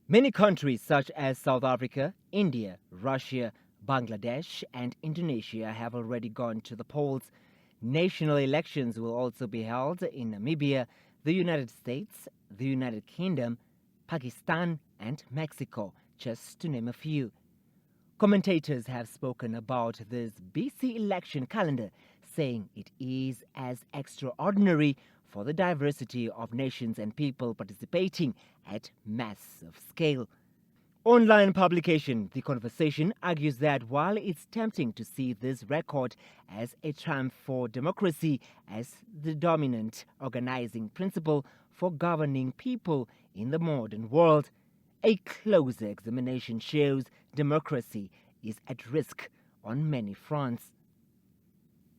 Many countries such as South Africa, India, Russia, Bangladesh, and Indonesia have already gone to the polls. National elections will also be held in Namibia, the United States, the United Kingdom, Pakistan, and Mexico, just to name a few. Commentators have spoken about this BC election calendar, saying it is as extraordinary for the diversity of nations and people participating at massive scale. Online publication The Conversation argues that while it's tempting to see this record as a triumph for democracy as the dominant organizing principle for governing people in the modern world, a closer examination shows democracy is at risk on many fronts.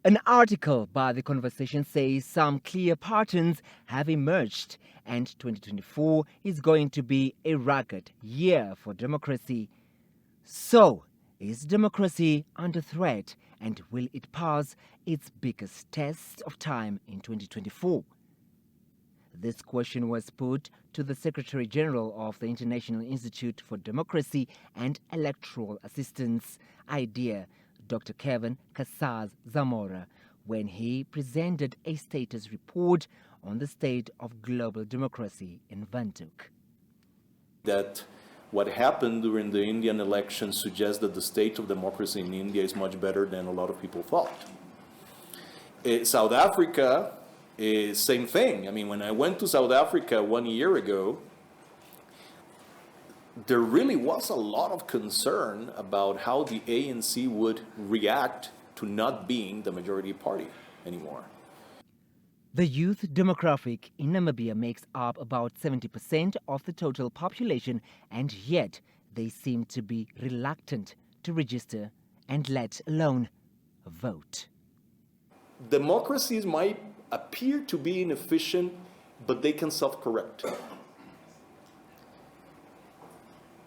An article by The Conversation says some clear patterns have emerged and 2024 is going to be a rugged year for democracy. So, is democracy under threat and will it pass its biggest test of time in 2024? This question was put to the Secretary General of the International Institute for Democracy and Electoral Assistance, IDEA, Dr. Kevin Casas Zamora, when he presented a status report on the state of global democracy in Windhoek. That what happened during the Indian election suggests that the state of democracy in India is much better than a lot of people thought. South Africa is same thing. I mean, when I went to South Africa 1 year ago, there really was a lot of concern about how the ANC would react to not being the majority party anymore. The youth demographic in Namibia makes up about 70% of the total population, and yet they seem to be reluctant to register and let alone vote. Democracies might appear to be inefficient, but they can self-correct.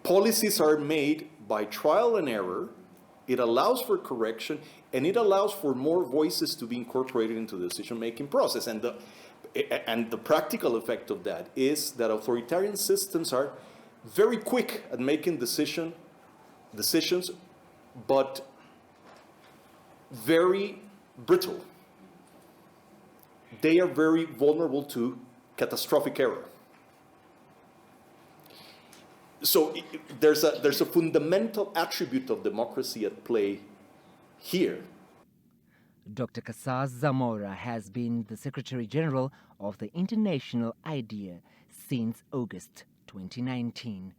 Policies are made by trial and error. It allows for correction, and it allows for more voices to be incorporated into the decision-making process. And the practical effect of that is that authoritarian systems are very quick at making decisions, but very brittle. They are very vulnerable to catastrophic error. So there's a fundamental attribute of democracy at play here. Dr. Casas Zamora has been the Secretary General of the International IDEA since August 2019.